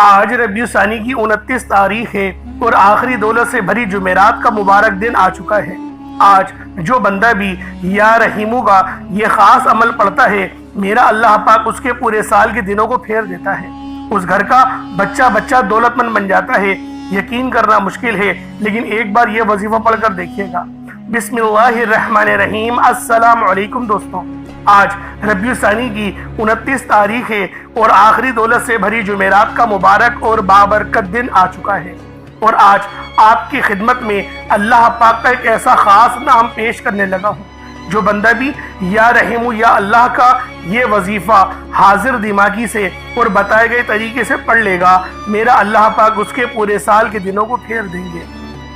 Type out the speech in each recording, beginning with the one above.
آج ربیع ثانی کی 29 تاریخ ہے اور آخری دولت سے بھری جمعرات کا مبارک دن آ چکا ہے۔ آج جو بندہ بھی یا رحیمو کا یہ خاص عمل پڑھتا ہے، میرا اللہ پاک اس کے پورے سال کے دنوں کو پھیر دیتا ہے۔ اس گھر کا بچہ دولت مند بن جاتا ہے۔ یقین کرنا مشکل ہے، لیکن ایک بار یہ وظیفہ پڑھ کر دیکھیے گا۔ بسم اللہ الرحمن الرحیم۔ السلام علیکم دوستوں، آج ربیع ثانی کی 29 تاریخ ہے اور آخری دولت سے بھری جمعرات کا مبارک اور بابرکت دن آ چکا ہے، اور آج آپ کی خدمت میں اللہ پاک کا ایک ایسا خاص نام پیش کرنے لگا ہوں۔ جو بندہ بھی یا رحیم یا اللہ کا یہ وظیفہ حاضر دماغی سے اور بتائے گئے طریقے سے پڑھ لے گا، میرا اللہ پاک اس کے پورے سال کے دنوں کو پھیر دیں گے۔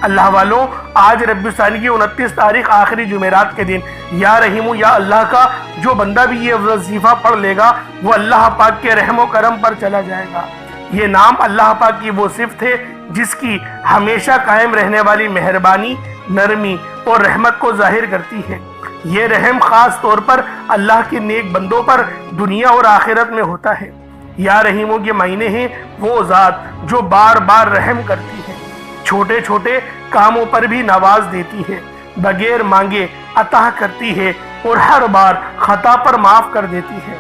اللہ والوں، آج ربیع ثانی کی 29 تاریخ آخری جمعرات کے دن یا رحیم یا اللہ کا جو بندہ بھی یہ وظیفہ پڑھ لے گا، وہ اللہ پاک کے رحم و کرم پر چلا جائے گا۔ یہ نام اللہ پاک کی وہ صفت ہے جس کی ہمیشہ قائم رہنے والی مہربانی، نرمی اور رحمت کو ظاہر کرتی ہے۔ یہ رحم خاص طور پر اللہ کے نیک بندوں پر دنیا اور آخرت میں ہوتا ہے۔ یا رحیموں کے معنی ہیں وہ ذات جو بار بار رحم کرتی ہے، چھوٹے چھوٹے کاموں پر بھی نواز دیتی ہے، بغیر مانگے عطا کرتی ہے اور ہر بار خطا پر معاف کر دیتی ہے۔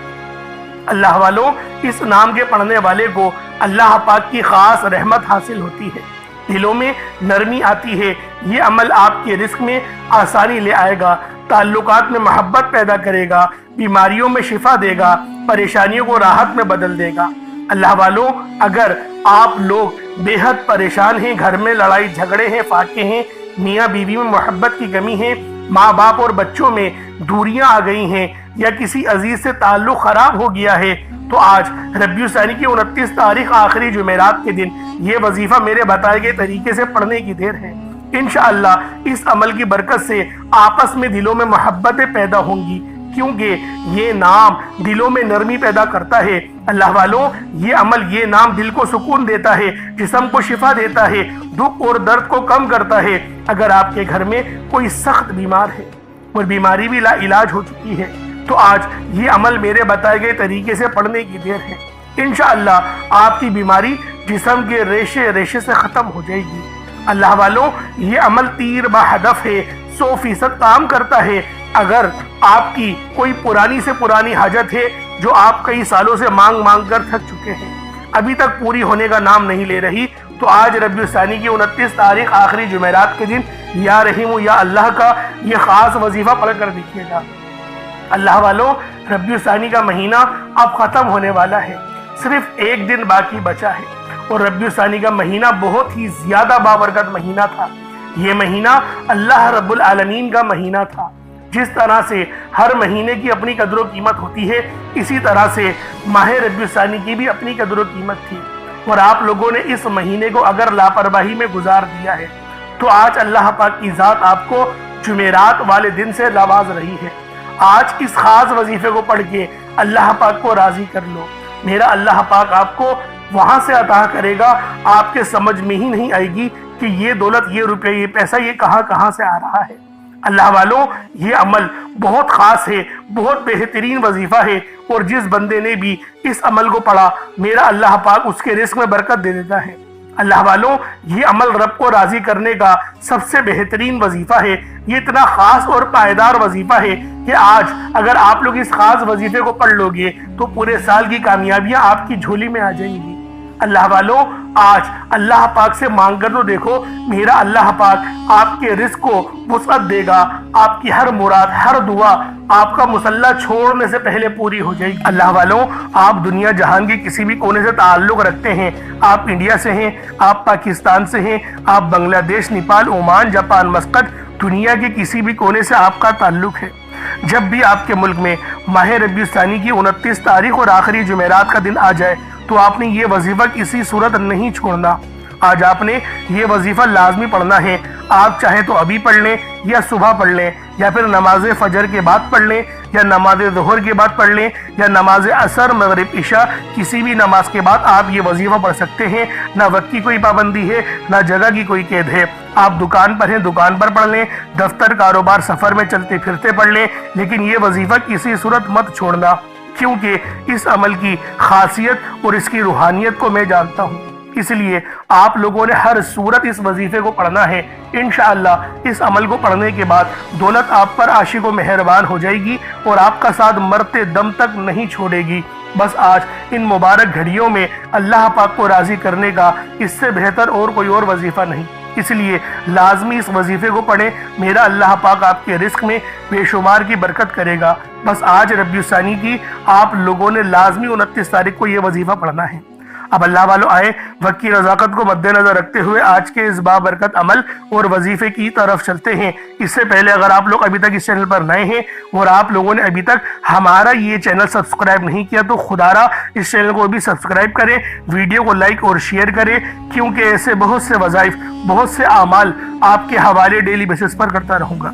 اللہ والوں، اس نام کے پڑھنے والے کو اللہ پاک کی خاص رحمت حاصل ہوتی ہے، دلوں میں نرمی آتی ہے۔ یہ عمل آپ کے رزق میں آسانی لے آئے گا، تعلقات میں محبت پیدا کرے گا، بیماریوں میں شفا دے گا، پریشانیوں کو راحت میں بدل دے گا۔ اللہ والوں، اگر آپ لوگ بے حد پریشان ہیں، گھر میں لڑائی جھگڑے ہیں، فاقے ہیں، میاں بیوی میں محبت کی کمی ہے، ماں باپ اور بچوں میں دوریاں آ گئی ہیں، یا کسی عزیز سے تعلق خراب ہو گیا ہے، تو آج ربیع ثانی کی 29 تاریخ آخری جمعرات کے دن یہ وظیفہ میرے بتائے گئے طریقے سے پڑھنے کی دیر ہے۔ انشاءاللہ اس عمل کی برکت سے آپس میں دلوں میں محبتیں پیدا ہوں گی، کیونکہ یہ نام دلوں میں نرمی پیدا کرتا ہے۔ اللہ والوں، یہ عمل، یہ نام دل کو سکون دیتا ہے، جسم کو شفا دیتا ہے، دکھ اور درد کو کم کرتا ہے۔ اگر آپ کے گھر میں کوئی سخت بیمار ہے اور بیماری بھی لا علاج ہو چکی ہے، تو آج یہ عمل میرے بتائے گئے طریقے سے پڑھنے کی دیر ہے۔ انشاءاللہ آپ کی بیماری جسم کے ریشے ریشے سے ختم ہو جائے گی۔ اللہ والوں، یہ عمل تیر بہدف ہے، 100% کام کرتا ہے۔ اگر آپ کی کوئی پرانی سے پرانی حاجت ہے جو آپ کئی سالوں سے مانگ کر تھک چکے ہیں، ابھی تک پوری ہونے کا نام نہیں لے رہی، تو آج ربیع ثانی کی 29 تاریخ آخری جمعرات کے دن یا رحیم یا اللہ کا یہ خاص وظیفہ پڑھ کر دیکھیے گا۔ اللہ والوں، ربیع ثانی کا مہینہ اب ختم ہونے والا ہے، صرف ایک دن باقی بچا ہے، اور ربیع ثانی کا مہینہ بہت ہی زیادہ بابرکت مہینہ تھا۔ یہ مہینہ اللہ رب العالمین کا مہینہ تھا۔ جس طرح سے ہر مہینے کی اپنی قدر و قیمت ہوتی ہے، اسی طرح سے ماہ ربیع ثانی کی بھی اپنی قدر و قیمت تھی، اور آپ لوگوں نے اس مہینے کو اگر لاپرواہی میں گزار دیا ہے، تو آج اللہ پاک کی ذات آپ کو جمعرات والے دن سے نواز رہی ہے۔ آج اس خاص وظیفے کو پڑھ کے اللہ پاک کو راضی کر لو، میرا اللہ پاک آپ کو وہاں سے عطا کرے گا، آپ کے سمجھ میں ہی نہیں آئے گی کہ یہ دولت، یہ روپے، یہ پیسہ، یہ کہاں سے آ رہا ہے۔ اللہ والوں، یہ عمل بہت خاص ہے، بہت بہترین وظیفہ ہے، اور جس بندے نے بھی اس عمل کو پڑھا، میرا اللہ پاک اس کے رزق میں برکت دے دیتا ہے۔ اللہ والوں، یہ عمل رب کو راضی کرنے کا سب سے بہترین وظیفہ ہے۔ یہ اتنا خاص اور پائیدار وظیفہ ہے کہ آج اگر آپ لوگ اس خاص وظیفے کو پڑھ لو گے تو پورے سال کی کامیابیاں آپ کی جھولی میں آ جائیں گی۔ اللہ والوں، آج اللہ پاک سے مانگ کر تو دیکھو، میرا اللہ پاک آپ کے رزق کو وسعت دے گا، آپ کی ہر مراد، ہر دعا آپ کا مسلح چھوڑنے سے پہلے پوری ہو جائے گی۔ اللہ والوں، آپ دنیا جہان کے کسی بھی کونے سے تعلق رکھتے ہیں، آپ انڈیا سے ہیں، آپ پاکستان سے ہیں، آپ بنگلہ دیش، نیپال، عمان، جاپان، مسقط، دنیا کے کسی بھی کونے سے آپ کا تعلق ہے، جب بھی آپ کے ملک میں ماہ ربیع ثانی کی 29 تاریخ اور آخری جمعرات کا دن آ جائے، تو آپ نے یہ وظیفہ کسی صورت نہیں چھوڑنا۔ آج آپ نے یہ وظیفہ لازمی پڑھنا ہے۔ آپ چاہیں تو ابھی پڑھ لیں، یا صبح پڑھ لیں، یا پھر نماز فجر کے بعد پڑھ لیں، یا نماز ظہر کے بعد پڑھ لیں، یا نماز عصر، مغرب، عشاء، کسی بھی نماز کے بعد آپ یہ وظیفہ پڑھ سکتے ہیں۔ نہ وقت کی کوئی پابندی ہے، نہ جگہ کی کوئی قید ہے۔ آپ دکان پر ہیں، دکان پر پڑھ لیں، دفتر، کاروبار، سفر میں چلتے پھرتے پڑھ لیں، لیکن یہ وظیفہ کسی صورت مت چھوڑنا، کیونکہ اس عمل کی خاصیت اور اس کی روحانیت کو میں جانتا ہوں۔ اس لیے آپ لوگوں نے ہر صورت اس وظیفے کو پڑھنا ہے۔ انشاءاللہ اس عمل کو پڑھنے کے بعد دولت آپ پر عاشق و مہربان ہو جائے گی اور آپ کا ساتھ مرتے دم تک نہیں چھوڑے گی۔ بس آج ان مبارک گھڑیوں میں اللہ پاک کو راضی کرنے کا اس سے بہتر اور کوئی اور وظیفہ نہیں، اس لیے لازمی اس وظیفے کو پڑھیں۔ میرا اللہ پاک آپ کے رزق میں بے شمار کی برکت کرے گا۔ بس آج ربیع الثانی کی آپ لوگوں نے لازمی 29 تاریخ کو یہ وظیفہ پڑھنا ہے۔ اب اللہ والوں آئے وقت کی نزاکت کو مد نظر رکھتے ہوئے آج کے اس بابرکت عمل اور وظیفے کی طرف چلتے ہیں۔ اس سے پہلے اگر آپ لوگ ابھی تک اس چینل پر نئے ہیں اور آپ لوگوں نے ابھی تک ہمارا یہ چینل سبسکرائب نہیں کیا تو خدا را اس چینل کو بھی سبسکرائب کریں، ویڈیو کو لائک اور شیئر کریں، کیونکہ ایسے بہت سے وظائف، بہت سے اعمال آپ کے حوالے ڈیلی بیسس پر کرتا رہوں گا۔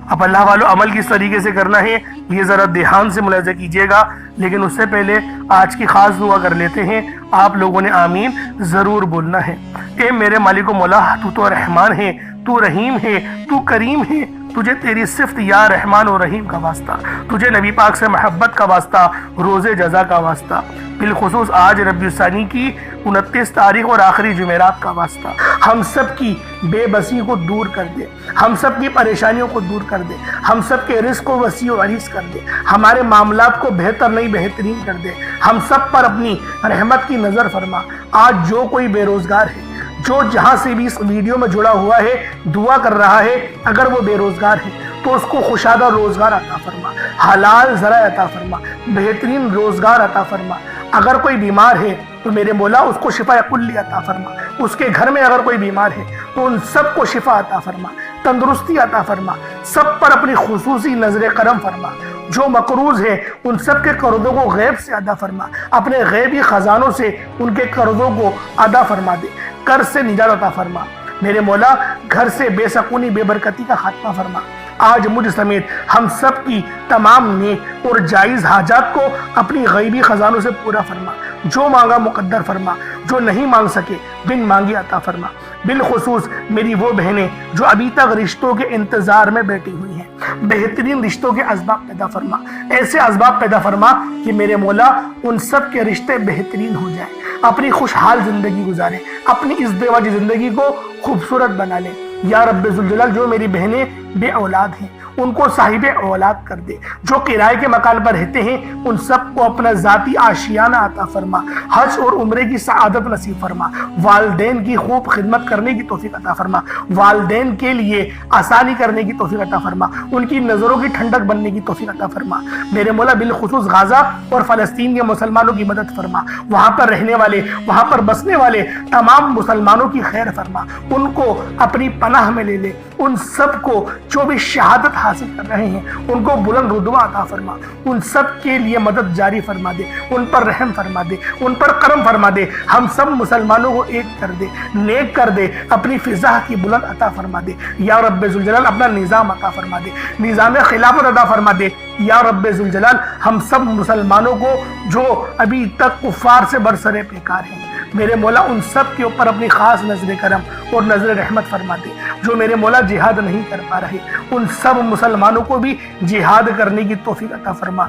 اب اللہ والوں عمل کس طریقے سے کرنا ہے یہ ذرا دھیان سے ملاحظہ کیجیے گا، لیکن اس سے پہلے آج کی خاص دعا کر لیتے ہیں۔ آپ لوگوں نے آمین ضرور بولنا ہے۔ اے میرے مالک و مولا، تو رحمان ہے، تو رحیم ہے، تو کریم ہے، تجھے تیری صفت یا رحمان و رحیم کا واسطہ، تجھے نبی پاک سے محبت کا واسطہ، روز جزا کا واسطہ، بالخصوص آج ربیع الثانی کی 29 تاریخ اور آخری جمعرات کا واسطہ، ہم سب کی بے بسی کو دور کر دے، ہم سب کی پریشانیوں کو دور کر دے، ہم سب کے رزق کو وسیع و عریض کر دے، ہمارے معاملات کو بہتر نہیں بہترین کر دے، ہم سب پر اپنی رحمت کی نظر فرما۔ آج جو کوئی بے روزگار ہے، جو جہاں سے بھی اس ویڈیو میں جڑا ہوا ہے دعا کر رہا ہے، اگر وہ بے روزگار ہے تو اس کو خوشادہ روزگار عطا فرما، حلال ذرائع عطا فرما، بہترین روزگار عطا فرما۔ اگر کوئی بیمار ہے تو میرے مولا اس کو شفا کلی عطا فرما، اس کے گھر میں اگر کوئی بیمار ہے تو ان سب کو شفا عطا فرما، تندرستی عطا فرما، سب پر اپنی خصوصی نظر کرم فرما۔ جو مقروض ہیں ان سب کے قرضوں کو غیب سے ادا فرما، اپنے غیبی خزانوں سے ان کے قرضوں کو ادا فرما دے، قرض سے نجات عطا فرما۔ میرے مولا گھر سے بے سکونی بے برکتی کا خاتمہ فرما۔ آج مجھ سمیت ہم سب کی تمام نیک اور جائز حاجات کو اپنی غیبی خزانوں سے پورا فرما، جو مانگا مقدر فرما، جو نہیں مانگ سکے بن مانگی عطا فرما۔ بالخصوص میری وہ بہنیں جو ابھی تک رشتوں کے انتظار میں بیٹھی ہوئی ہیں، بہترین رشتوں کے اسباب پیدا فرما، ایسے اسباب پیدا فرما کہ میرے مولا ان سب کے رشتے بہترین ہو جائیں، اپنی خوشحال زندگی گزارے، اپنی ازدواجی زندگی کو خوبصورت بنا لے۔ یا رب ذوالجلال جو میری بہنیں بے اولاد ہیں ان کو صاحب اولاد کر دے، جو کرائے کے مکان پر رہتے ہیں ان سب کو اپنا ذاتی آشیانہ عطا فرما، حج اور عمرے کی سعادت نصیب فرما، والدین کی خوب خدمت کرنے کی توفیق عطا فرما، والدین کے لیے آسانی کرنے کی توفیق عطا فرما، ان کی نظروں کی ٹھنڈک بننے کی توفیق عطا فرما۔ میرے مولا بالخصوص غزہ اور فلسطین کے مسلمانوں کی مدد فرما، وہاں پر رہنے والے، وہاں پر بسنے والے تمام مسلمانوں کی خیر فرما، ان کو اپنی پناہ میں لے لے، ان سب کو جو بھی شہادت حاصل کر رہے ہیں ان کو بلند رتبہ عطا فرما، ان سب کے لیے مدد جاری فرما دے، ان پر رحم فرما دے، ان پر کرم فرما دے، ہم سب مسلمانوں کو ایک کر دے، نیک کر دے، اپنی فضا کی بلند عطا فرما دے۔ یا رب ذوالجلال اپنا نظام عطا فرما دے، نظام خلافت عطا فرما دے۔ یا رب ذوالجلال ہم سب مسلمانوں کو جو ابھی تک کفار سے برسرے پیکار ہیں میرے مولا ان سب کے اوپر اپنی خاص نظر کرم اور نظر رحمت فرما دے۔ جو میرے مولا جہاد نہیں کر پا رہے ان سب مسلمانوں کو بھی جہاد کرنے کی توفیق عطا فرما،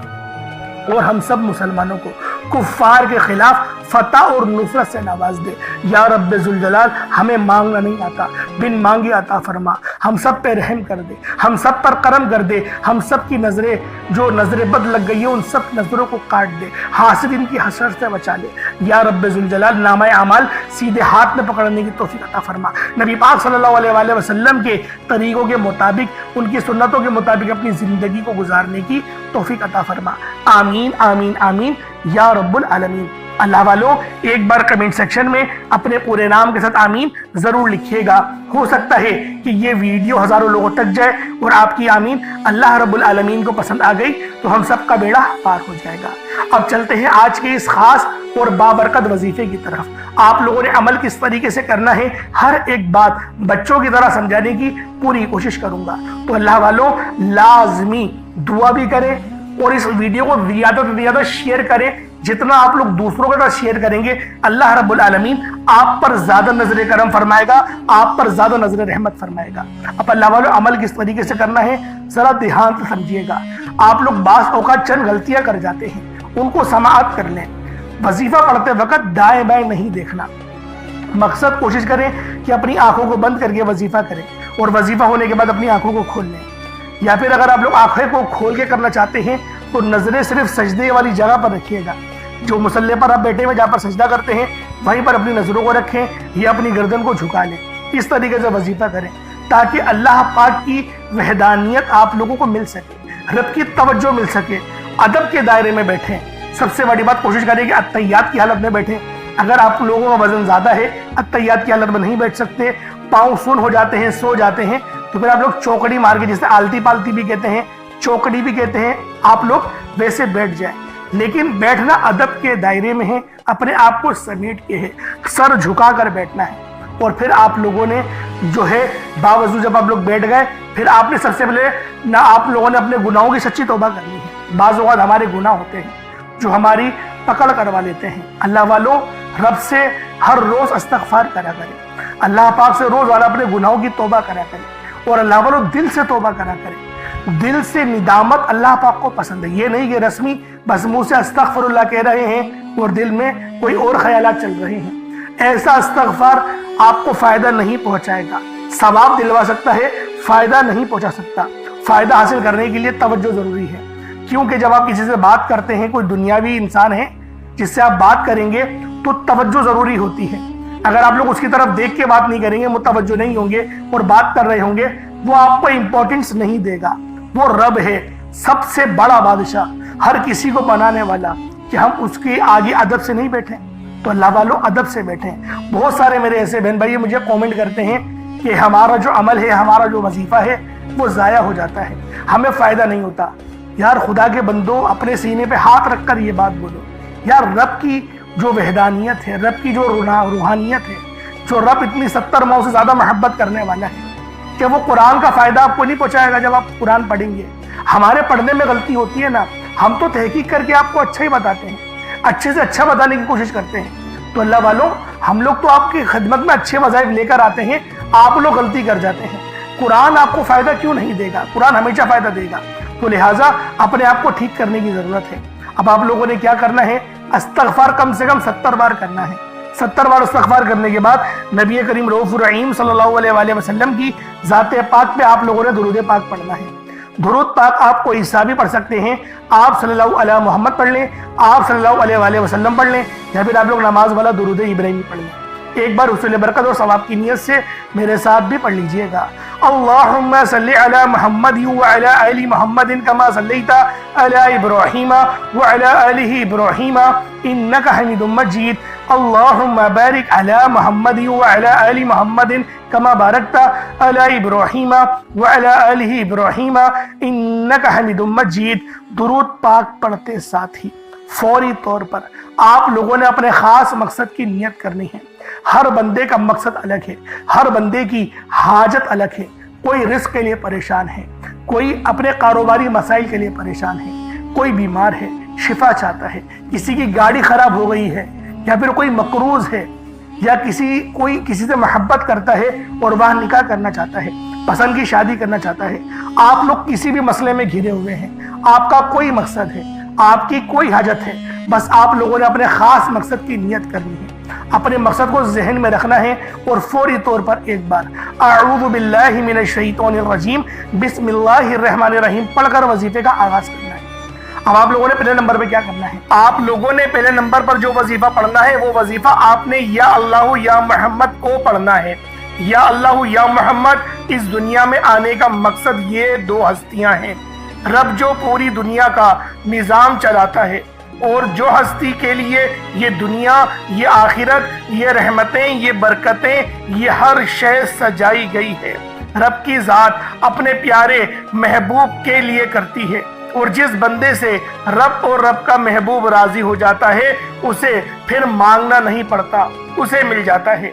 اور ہم سب مسلمانوں کو کفار کے خلاف فتح اور نصرت سے نواز دے۔ یا رب ذوالجلال ہمیں مانگنا نہیں آتا، بن مانگے عطا فرما، ہم سب پہ رحم کر دے، ہم سب پر کرم کر دے، ہم سب کی نظریں جو نظر بد لگ گئی ہے ان سب نظروں کو کاٹ دے، حاسدین کی حسرت سے بچا لے۔ یا رب ذوالجلال نامہ اعمال سیدھے ہاتھ میں پکڑنے کی توفیق عطا فرما، نبی پاک صلی اللہ علیہ وآلہ وسلم کے طریقوں کے مطابق، ان کی سنتوں کے مطابق اپنی زندگی کو گزارنے کی توفیق عطا فرما۔ آمین آمین آمین یا رب العالمین۔ اللہ والوں ایک بار کمنٹ سیکشن میں اپنے پورے نام کے ساتھ آمین ضرور لکھیے گا، ہو سکتا ہے کہ یہ ویڈیو ہزاروں لوگوں تک جائے اور آپ کی آمین اللہ رب العالمین کو پسند آ گئی تو ہم سب کا بیڑا پار ہو جائے گا۔ اب چلتے ہیں آج کے اس خاص اور بابرکت وظیفے کی طرف۔ آپ لوگوں نے عمل کس طریقے سے کرنا ہے ہر ایک بات بچوں کی طرح سمجھانے کی پوری کوشش کروں گا، تو اللہ والوں لازمی دعا بھی کریں اور اس ویڈیو کو زیادہ سے زیادہ شیئر کریں۔ جتنا آپ لوگ دوسروں کے ساتھ شیئر کریں گے اللہ رب العالمین آپ پر زیادہ نظر کرم فرمائے گا، آپ پر زیادہ نظر رحمت فرمائے گا۔ اب اللہ والوں عمل کس طریقے سے کرنا ہے ذرا دھیان سے سمجھیے گا۔ آپ لوگ بعض اوقات چند غلطیاں کر جاتے ہیں ان کو سماعت کر لیں۔ وظیفہ پڑھتے وقت دائیں بائیں نہیں دیکھنا۔ مقصد کوشش کریں کہ اپنی آنکھوں کو بند کر کے وظیفہ کریں، اور وظیفہ ہونے کے بعد اپنی آنکھوں کو کھول لیں۔ یا پھر اگر آپ لوگ آنکھیں کو کھول کے کرنا چاہتے ہیں تو نظریں صرف سجدے والی جگہ پر رکھیے گا۔ جو مصلی پر آپ بیٹھے ہوئے جہاں پر سجدہ کرتے ہیں وہیں پر اپنی نظروں کو رکھیں یا اپنی گردن کو جھکا لیں۔ اس طریقے سے وظیفہ کریں تاکہ اللہ پاک کی وحدانیت آپ لوگوں کو مل سکے، رب کی توجہ مل سکے۔ ادب کے دائرے میں بیٹھیں۔ سب سے بڑی بات کوشش کریں کہ اتحیات کی حالت میں بیٹھیں۔ اگر آپ لوگوں کا وزن زیادہ ہے، اتحیات کی حالت میں نہیں بیٹھ سکتے، پاؤں سن ہو جاتے ہیں، سو جاتے ہیں، تو پھر آپ لوگ چوکڑی مار کے، جسے آلتی پالتی بھی کہتے ہیں، چوکڑی بھی کہتے ہیں، آپ لوگ ویسے بیٹھ جائیں۔ لیکن بیٹھنا ادب کے دائرے میں ہے، اپنے آپ کو سمیٹ کے ہے، سر جھکا کر بیٹھنا ہے۔ اور پھر آپ لوگوں نے جو ہے باوضو جب آپ لوگ بیٹھ گئے، پھر آپ نے سب سے پہلے نہ آپ لوگوں نے اپنے گناہوں کی سچی توبہ کرنی ہے۔ بعض اوقات ہمارے گناہ ہوتے ہیں جو ہماری پکڑ کروا لیتے ہیں۔ اللہ والوں، رب سے ہر روز استغفار کرا کریں، اللہ پاک سے روزانہ اپنے گناہوں کی توبہ کرا کریں، اور اللہ والوں دل سے توبہ کرا کریں۔ دل سے ندامت اللہ پاک کو پسند ہے، یہ نہیں کہ رسمی بس منہ سے استغفر اللہ کہہ رہے ہیں اور دل میں کوئی اور خیالات چل رہے ہیں۔ ایسا استغفار آپ کو فائدہ نہیں پہنچائے گا، ثواب دلوا سکتا ہے، فائدہ نہیں پہنچا سکتا۔ فائدہ حاصل کرنے کے لیے توجہ ضروری ہے، کیونکہ جب آپ کسی سے بات کرتے ہیں، کوئی دنیاوی انسان ہے جس سے آپ بات کریں گے تو توجہ ضروری ہوتی ہے۔ اگر آپ لوگ اس کی طرف دیکھ کے بات نہیں کریں گے، متوجہ نہیں ہوں گے اور بات کر رہے ہوں گے، وہ آپ کو امپورٹنس نہیں دے گا۔ وہ رب ہے، سب سے بڑا بادشاہ، ہر کسی کو بنانے والا، کہ ہم اس کے آگے ادب سے نہیں بیٹھیں۔ تو اللہ والوں ادب سے بیٹھیں۔ بہت سارے میرے ایسے بہن بھائی مجھے کومنٹ کرتے ہیں کہ ہمارا جو عمل ہے، ہمارا جو وظیفہ ہے وہ ضائع ہو جاتا ہے، ہمیں فائدہ نہیں ہوتا۔ یار خدا کے بندو، اپنے سینے پہ ہاتھ رکھ کر یہ بات بولو، یار رب کی جو وحدانیت ہے، رب کی جو روحانیت ہے، جو رب اتنی 70 ماؤں سے زیادہ محبت کرنے والا ہے، کہ وہ قرآن کا فائدہ آپ کو نہیں پہنچائے گا جب آپ قرآن پڑھیں گے۔ ہمارے پڑھنے میں غلطی ہوتی ہے نا، ہم تو تحقیق کر کے آپ کو اچھا ہی بتاتے ہیں، اچھے سے اچھا بتانے کی کوشش کرتے ہیں۔ تو اللہ والوں، ہم لوگ تو آپ کی خدمت میں اچھے وظائف لے کر آتے ہیں، آپ لوگ غلطی کر جاتے ہیں۔ قرآن آپ کو فائدہ کیوں نہیں دے گا؟ قرآن ہمیشہ فائدہ دے گا۔ تو لہٰذا اپنے آپ کو ٹھیک کرنے کی ضرورت ہے۔ اب آپ لوگوں نے کیا کرنا ہے؟ استغفار کم سے کم 70 بار کرنا ہے۔ 70 بار استغفار کرنے کے بعد نبی کریم رؤوف الرحیم صلی اللہ علیہ وآلہ وسلم کی ذات پاک پہ آپ لوگوں نے درود پاک پڑھنا ہے۔ درود پاک آپ کو عیسیٰ بھی پڑھ سکتے ہیں، آپ صلی اللہ علیہ محمد پڑھ لیں، آپ صلی اللہ علیہ وآلہ وسلم پڑھ لیں، یا پھر آپ لوگ نماز والا درود ابراہیمی پڑھ لیں۔ ایک بار حصول برکت اور ثواب کی نیت سے میرے ساتھ بھی پڑھ لیجئے گا۔ اللہم صلی علی محمد وعلی آل محمد کما صلیت علی ابراہیم وعلی آل ابراہیم انک حمید مجید۔ اللہم بارک علی محمد وعلی آل محمد کما بارکت علی ابراہیم وعلی آل ابراہیم انک حمید مجید۔ درود پاک پڑھتے ساتھ ہی فوری طور پر آپ لوگوں نے اپنے خاص مقصد کی نیت کرنی ہے۔ ہر بندے کا مقصد الگ ہے، ہر بندے کی حاجت الگ ہے۔ کوئی رزق کے لیے پریشان ہے، کوئی اپنے کاروباری مسائل کے لیے پریشان ہے، کوئی بیمار ہے، شفا چاہتا ہے، کسی کی گاڑی خراب ہو گئی ہے، یا پھر کوئی مقروض ہے، یا کوئی کسی سے محبت کرتا ہے اور وہاں نکاح کرنا چاہتا ہے، پسند کی شادی کرنا چاہتا ہے۔ آپ لوگ کسی بھی مسئلے میں گھرے ہوئے ہیں، آپ کا کوئی مقصد ہے، آپ کی کوئی حاجت ہے، بس آپ لوگوں نے اپنے خاص مقصد کی نیت کرنی ہے، اپنے مقصد کو ذہن میں رکھنا ہے، اور فوری طور پر ایک بار اعوذ باللہ من الشیطان الرجیم بسم اللہ الرحمن الرحیم پڑھ کر وظیفے کا آغاز کرنا ہے۔ اب آپ لوگوں نے پہلے نمبر پہ کیا کرنا ہے؟ آپ لوگوں نے پہلے نمبر پر جو وظیفہ پڑھنا ہے، وہ وظیفہ آپ نے یا اللہ یا محمد کو پڑھنا ہے۔ یا اللہ یا محمد، اس دنیا میں آنے کا مقصد یہ دو ہستیاں ہیں، رب جو پوری دنیا کا نظام چلاتا ہے، اور جو ہستی کے لیے یہ دنیا، یہ آخرت، یہ رحمتیں، یہ برکتیں، یہ ہر شے سجائی گئی ہے، رب کی ذات اپنے پیارے محبوب کے لیے کرتی ہے، اور جس بندے سے رب اور رب کا محبوب راضی ہو جاتا ہے، اسے پھر مانگنا نہیں پڑتا، اسے مل جاتا ہے۔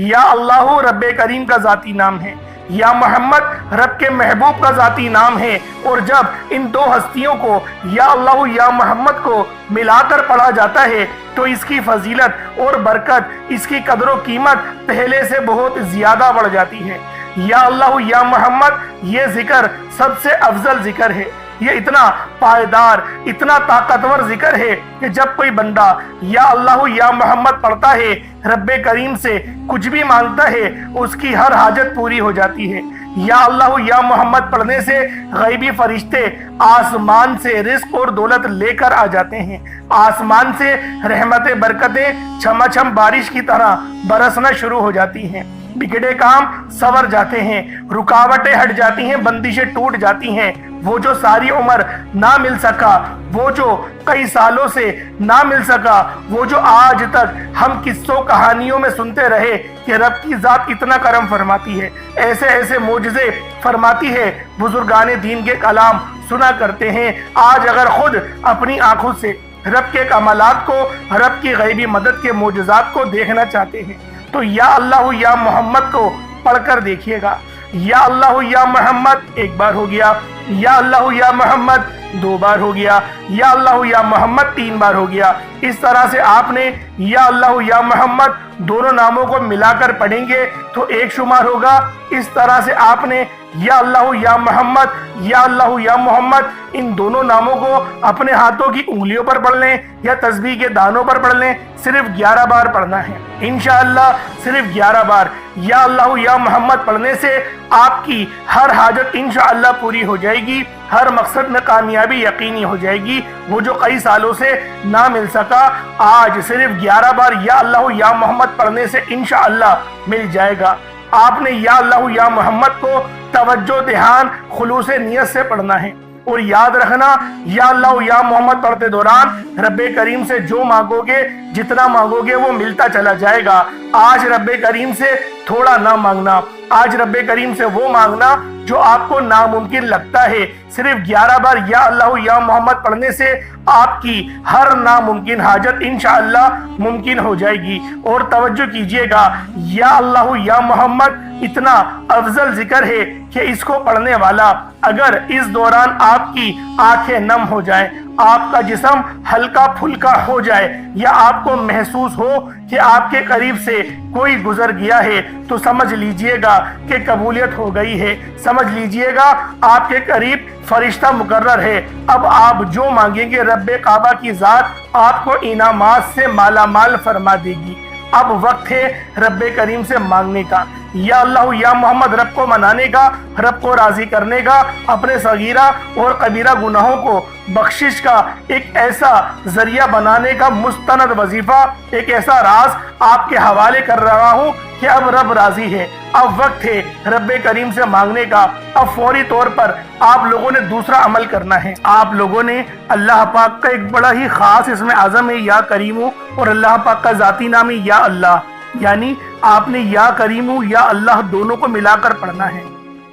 یا اللہ رب کریم کا ذاتی نام ہے، یا محمد رب کے محبوب کا ذاتی نام ہے، اور جب ان دو ہستیوں کو یا اللہ یا محمد کو ملا کر پڑھا جاتا ہے تو اس کی فضیلت اور برکت، اس کی قدر و قیمت پہلے سے بہت زیادہ بڑھ جاتی ہے۔ یا اللہ یا محمد یہ ذکر سب سے افضل ذکر ہے، یہ اتنا پائیدار، اتنا طاقتور ذکر ہے کہ جب کوئی بندہ یا اللہ یا محمد پڑھتا ہے، رب کریم سے کچھ بھی مانگتا ہے، اس کی ہر حاجت پوری ہو جاتی ہے۔ یا اللہ یا محمد پڑھنے سے غیبی فرشتے آسمان سے رزق اور دولت لے کر آ جاتے ہیں، آسمان سے رحمتیں برکتیں چھما چھم بارش کی طرح برسنا شروع ہو جاتی ہیں، بگڑے کام سنور جاتے ہیں، رکاوٹیں ہٹ جاتی ہیں، بندشیں ٹوٹ جاتی ہیں۔ وہ جو ساری عمر نہ مل سکا، وہ جو کئی سالوں سے نہ مل سکا، وہ جو آج تک ہم قصوں کہانیوں میں سنتے رہے کہ رب کی ذات اتنا کرم فرماتی ہے، ایسے ایسے معجزے فرماتی ہے، بزرگان دین کے کلام سنا کرتے ہیں، آج اگر خود اپنی آنکھوں سے رب کے کمالات کو، رب کی غیبی مدد کے معجزات کو دیکھنا چاہتے ہیں تو یا اللہ یا محمد کو پڑھ کر دیکھیے گا۔ یا اللہ یا محمد ایک بار ہو گیا، یا اللہ یا محمد دو بار ہو گیا، یا اللہ یا محمد تین بار ہو گیا۔ اس طرح سے آپ نے یا اللہ یا محمد دونوں ناموں کو ملا کر پڑھیں گے تو ایک شمار ہوگا۔ اس طرح سے آپ نے یا اللہ یا محمد، یا اللہ یا محمد ان دونوں ناموں کو اپنے ہاتھوں کی انگلیوں پر پڑھ لیں یا تسبیح کے دانوں پر پڑھ لیں، صرف 11 بار پڑھنا ہے انشاءاللہ، صرف 11 بار یا اللہ یا محمد پڑھنے سے آپ کی ہر حاجت انشاءاللہ پوری ہو جائے گی، ہر مقصد میں کامیابی یقینی ہو جائے گی۔ وہ جو کئی سالوں سے نہ مل سکا، آج صرف 11 بار یا اللہ یا محمد پڑھنے سے انشاءاللہ مل جائے گا۔ آپ نے یا اللہ یا محمد کو توجہ دھیان خلوص نیت سے پڑھنا ہے، اور یاد رکھنا یا اللہ یا محمد پڑھتے دوران رب کریم سے جو مانگو گے، جتنا مانگو گے وہ ملتا چلا جائے گا۔ آج رب کریم سے تھوڑا نہ مانگنا، آج رب کریم سے وہ مانگنا جو آپ کو ناممکن لگتا ہے۔ صرف 11 بار یا اللہ یا محمد پڑھنے سے آپ کی ہر ناممکن حاجت انشاءاللہ ممکن ہو جائے گی۔ اور توجہ کیجئے گا، یا اللہ یا محمد اتنا افضل ذکر ہے کہ اس کو پڑھنے والا اگر اس دوران آپ کی آنکھیں نم ہو جائیں، آپ کا جسم ہلکا پھلکا ہو جائے، یا آپ کو محسوس ہو کہ آپ کے قریب سے کوئی گزر گیا ہے، تو سمجھ لیجئے گا کہ قبولیت ہو گئی ہے، سمجھ لیجئے گا آپ کے قریب فرشتہ مقرر ہے۔ اب آپ جو مانگیں گے رب کعبہ کی ذات آپ کو انعامات سے مالا مال فرما دے گی۔ اب وقت ہے رب کریم سے مانگنے کا، یا اللہ یا محمد رب کو منانے کا، رب کو راضی کرنے کا، اپنے صغیرہ اور کبیرہ گناہوں کو بخشش کا ایک ایسا ذریعہ بنانے کا مستند وظیفہ، ایک ایسا راز آپ کے حوالے کر رہا ہوں کہ اب رب راضی ہے۔ اب وقت ہے رب کریم سے مانگنے کا۔ اب فوری طور پر آپ لوگوں نے دوسرا عمل کرنا ہے۔ آپ لوگوں نے اللہ پاک کا ایک بڑا ہی خاص اسم اعظم ہے یا کریم، اور اللہ پاک کا ذاتی نام ہے یا اللہ، یعنی آپ نے یا کریم یا اللہ دونوں کو ملا کر پڑھنا ہے۔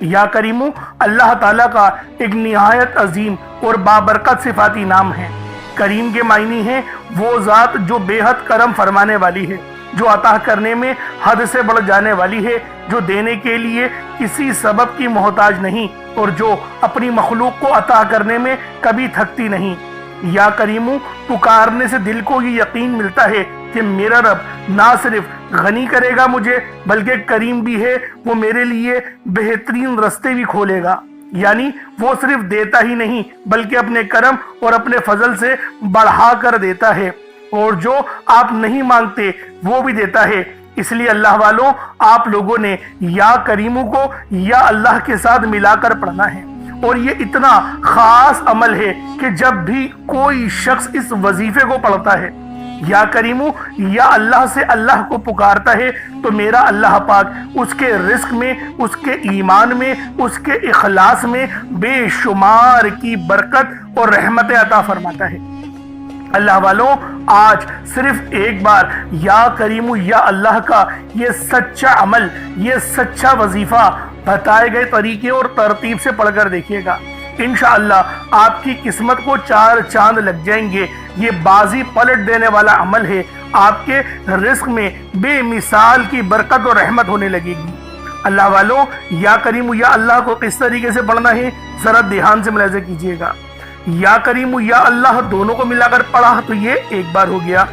یا کریم اللہ تعالیٰ کا ایک نہایت عظیم اور بابرکت صفاتی نام ہے۔ کریم کے معنی ہے وہ ذات جو بے حد کرم فرمانے والی ہے، جو عطا کرنے میں حد سے بڑھ جانے والی ہے، جو دینے کے لیے کسی سبب کی محتاج نہیں، اور جو اپنی مخلوق کو عطا کرنے میں کبھی تھکتی نہیں۔ یا کریم پکارنے سے دل کو یہ یقین ملتا ہے کہ میرا رب نہ صرف غنی کرے گا مجھے، بلکہ کریم بھی ہے، وہ میرے لیے بہترین رستے بھی کھولے گا۔ یعنی وہ صرف دیتا ہی نہیں بلکہ اپنے کرم اور اپنے فضل سے بڑھا کر دیتا ہے، اور جو آپ نہیں مانگتے وہ بھی دیتا ہے۔ اس لیے اللہ والوں، آپ لوگوں نے یا کریم کو یا اللہ کے ساتھ ملا کر پڑھنا ہے، اور یہ اتنا خاص عمل ہے کہ جب بھی کوئی شخص اس وظیفے کو پڑھتا ہے، یا کریم یا اللہ سے اللہ کو پکارتا ہے، تو میرا اللہ پاک اس کے رزق میں، اس کے ایمان میں، اس کے اخلاص میں بے شمار کی برکت اور رحمت عطا فرماتا ہے۔ اللہ والوں، آج صرف ایک بار یا کریم یا اللہ کا یہ سچا عمل، یہ سچا وظیفہ بتائے گئے طریقے اور ترتیب سے پڑھ کر دیکھیے گا، انشاءاللہ آپ کی قسمت کو 4 چاند لگ جائیں گے۔ یہ بازی پلٹ دینے والا عمل ہے، آپ کے رزق میں بے مثال کی برکت اور رحمت ہونے لگے گی۔ اللہ والوں، یا کریم یا اللہ کو کس طریقے سے پڑھنا ہے ذرا دھیان سے ملاحظہ کیجیے گا۔ یا کریم یا اللہ دونوں کو ملا کر پڑھا تو یہ ایک بار ہو گیا،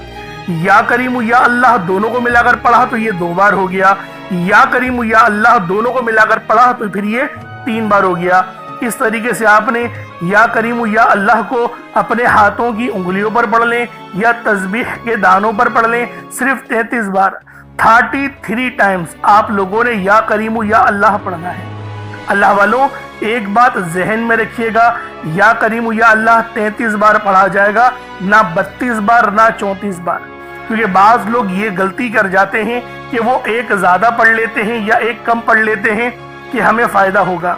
یا کریم یا اللہ دونوں کو ملا کر پڑھا تو یہ 2 بار ہو گیا، یا کریم یا اللہ دونوں کو ملا کر پڑھا تو پھر یہ 3 بار ہو گیا، اس طریقے سے آپ نے یا کریم یا اللہ کو اپنے ہاتھوں کی انگلیوں پر پڑھ لیں یا تسبیح کے دانوں پر پڑھ لیں، صرف 33 بار 33 ٹائمز آپ لوگوں نے یا کریم یا اللہ پڑھنا ہے۔ اللہ والوں ایک بات ذہن میں رکھیے گا، یا کریم یا اللہ 33 بار پڑھا جائے گا، نہ 32 بار نہ 34 بار، کیونکہ بعض لوگ یہ غلطی کر جاتے ہیں کہ وہ ایک زیادہ پڑھ لیتے ہیں یا ایک کم پڑھ لیتے ہیں کہ ہمیں فائدہ ہوگا۔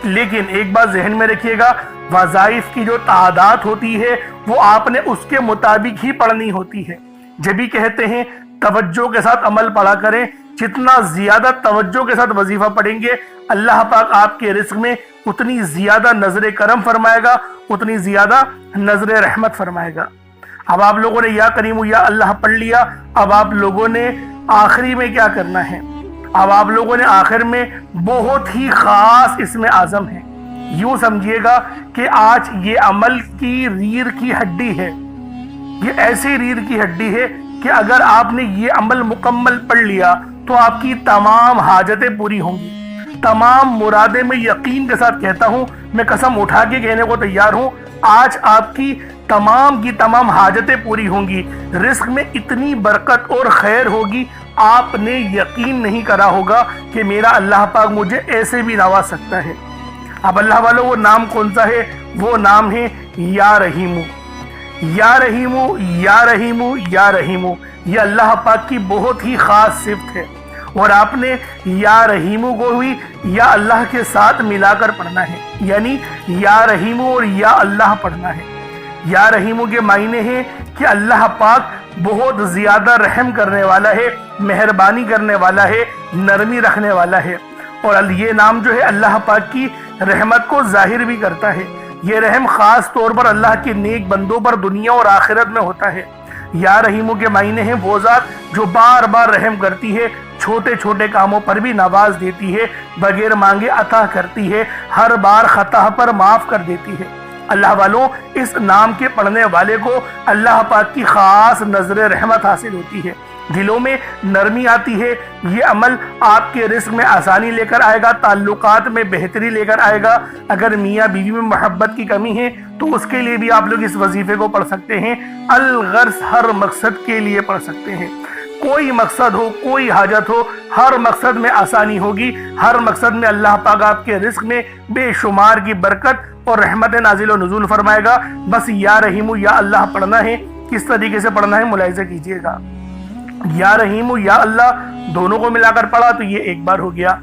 لیکن ایک بات ذہن میں رکھیے گا، وظائف کی جو تعداد ہوتی ہے وہ آپ نے اس کے مطابق ہی پڑھنی ہوتی ہے۔ جب بھی کہتے ہیں توجہ کے ساتھ عمل پڑھا کریں، جتنا زیادہ توجہ کے ساتھ وظیفہ پڑھیں گے اللہ پاک آپ کے رزق میں اتنی زیادہ نظر کرم فرمائے گا، اتنی زیادہ نظر رحمت فرمائے گا۔ اب آپ لوگوں نے یا کریم یا اللہ پڑھ لیا، اب آپ لوگوں نے آخری میں کیا کرنا ہے؟ اب آپ لوگوں نے آخر میں بہت ہی خاص اسم اعظم ہے۔ یوں سمجھیے گا کہ آج یہ عمل کی ریڑھ کی ہڈی ہے، یہ ایسی ریڑھ کی ہڈی ہے کہ اگر آپ نے یہ عمل مکمل پڑھ لیا تو آپ کی تمام حاجتیں پوری ہوں گی، تمام مرادیں۔ میں یقین کے ساتھ کہتا ہوں، میں قسم اٹھا کے کہنے کو تیار ہوں، آج آپ کی تمام حاجتیں پوری ہوں گی، رزق میں اتنی برکت اور خیر ہوگی آپ نے یقین نہیں کرا ہوگا کہ میرا اللہ پاک مجھے ایسے بھی نواز سکتا ہے۔ اب اللہ والوں وہ نام کون سا ہے؟ وہ نام ہے یا رحیمو۔ یا رحیمو یا رحیمو یا رحیمو، یہ اللہ پاک کی بہت ہی خاص صفت ہے، اور آپ نے یا رحیمو کو بھی یا اللہ کے ساتھ ملا کر پڑھنا ہے، یعنی یا رحیمو اور یا اللہ پڑھنا ہے۔ یا رحیمو کے معنی ہیں کہ اللہ پاک بہت زیادہ رحم کرنے والا ہے، مہربانی کرنے والا ہے، نرمی رکھنے والا ہے، اور یہ نام جو ہے اللہ پاک کی رحمت کو ظاہر بھی کرتا ہے۔ یہ رحم خاص طور پر اللہ کے نیک بندوں پر دنیا اور آخرت میں ہوتا ہے۔ یا رحیمو کے معنی ہیں وہ ذات جو بار بار رحم کرتی ہے، چھوٹے چھوٹے کاموں پر بھی نواز دیتی ہے، بغیر مانگے عطا کرتی ہے، ہر بار خطا پر معاف کر دیتی ہے۔ اللہ والوں اس نام کے پڑھنے والے کو اللہ پاک کی خاص نظر رحمت حاصل ہوتی ہے، دلوں میں نرمی آتی ہے۔ یہ عمل آپ کے رزق میں آسانی لے کر آئے گا، تعلقات میں بہتری لے کر آئے گا۔ اگر میاں بیوی میں محبت کی کمی ہے تو اس کے لیے بھی آپ لوگ اس وظیفے کو پڑھ سکتے ہیں۔ الغرض ہر مقصد کے لیے پڑھ سکتے ہیں، کوئی مقصد ہو، کوئی حاجت ہو، ہر مقصد میں آسانی ہوگی، ہر مقصد میں اللہ پاک آپ کے رزق میں بے شمار کی برکت اور رحمت نازل و نزول فرمائے گا۔ بس یا رحیمو یا اللہ پڑھنا ہے۔ کس طریقے سے پڑھنا ہے ملاحظہ کیجئے گا۔ یا رحیمو یا اللہ دونوں کو ملا کر پڑھا تو یہ ایک بار ہو گیا،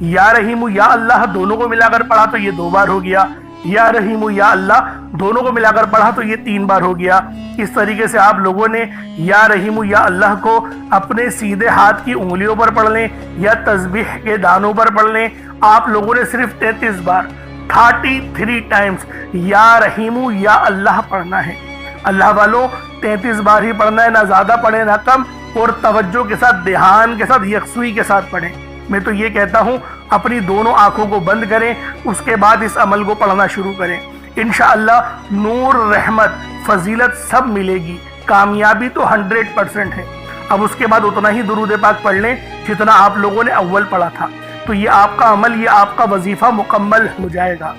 یا رحیمو یا اللہ دونوں کو ملا کر پڑھا تو یہ 2 بار ہو گیا، یا رحیمو یا اللہ دونوں کو ملا کر پڑھا تو یہ 3 بار ہو گیا۔ اس طریقے سے آپ لوگوں نے یا رحیمو یا اللہ کو اپنے سیدھے ہاتھ کی انگلیوں پر پڑھ لیں یا تسبیح کے دانوں پر پڑھ لیں۔ آپ لوگوں نے صرف 33 بار 33 ٹائمز یا رحیمو یا اللہ پڑھنا ہے۔ اللہ والوں 33 بار ہی پڑھنا ہے، نہ زیادہ پڑھیں نہ کم، اور توجہ کے ساتھ، دھیان کے ساتھ، یکسوئی کے ساتھ پڑھیں۔ میں تو یہ کہتا ہوں اپنی دونوں آنکھوں کو بند کریں، اس کے بعد اس عمل کو پڑھنا شروع کریں۔ انشاءاللہ نور، رحمت، فضیلت سب ملے گی، کامیابی تو 100% ہے۔ اب اس کے بعد اتنا ہی درود پاک پڑھ لیں جتنا آپ لوگوں نے اول پڑھا تھا، تو یہ آپ کا عمل، یہ آپ کا وظیفہ مکمل ہو جائے گا۔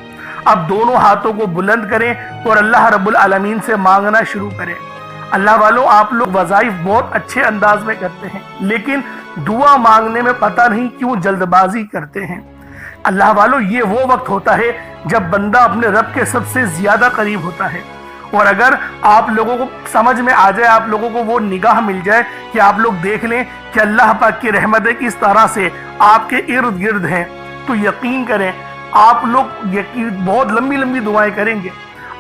اب دونوں ہاتھوں کو بلند کریں اور اللہ رب العالمین سے مانگنا شروع کریں۔ اللہ والوں آپ لوگ وظائف بہت اچھے انداز میں کرتے ہیں، لیکن دعا مانگنے میں پتہ نہیں کیوں جلد بازی کرتے ہیں۔ اللہ والوں یہ وہ وقت ہوتا ہے جب بندہ اپنے رب کے سب سے زیادہ قریب ہوتا ہے، اور اگر آپ لوگوں کو سمجھ میں آ جائے، آپ لوگوں کو وہ نگاہ مل جائے کہ آپ لوگ دیکھ لیں کہ اللہ پاک کی رحمتیں کس طرح سے آپ کے ارد گرد ہیں، تو یقین کریں آپ لوگ بہت لمبی لمبی دعائیں کریں گے،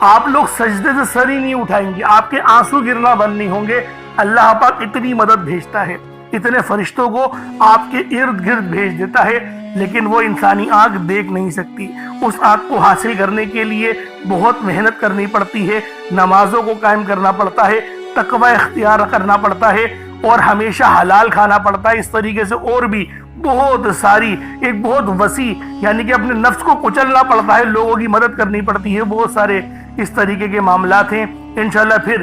آپ لوگ سجدے سے سر ہی نہیں اٹھائیں گے، آپ کے آنسو گرنا بند نہیں ہوں گے۔ اللہ پاک اتنی مدد بھیجتا ہے، اتنے فرشتوں کو آپ کے ارد گرد بھیج دیتا ہے، لیکن وہ انسانی آنکھ دیکھ نہیں سکتی۔ اس آنکھ کو حاصل کرنے کے لیے بہت محنت کرنی پڑتی ہے، نمازوں کو قائم کرنا پڑتا ہے، تقوی اختیار کرنا پڑتا ہے، اور ہمیشہ حلال کھانا پڑتا ہے۔ اس طریقے سے اور بھی بہت ساری، ایک بہت وسیع، یعنی کہ اپنے نفس کو کچلنا پڑتا ہے، لوگوں کی مدد کرنی پڑتی ہے، بہت سارے اس طریقے کے معاملات ہیں۔ انشاءاللہ پھر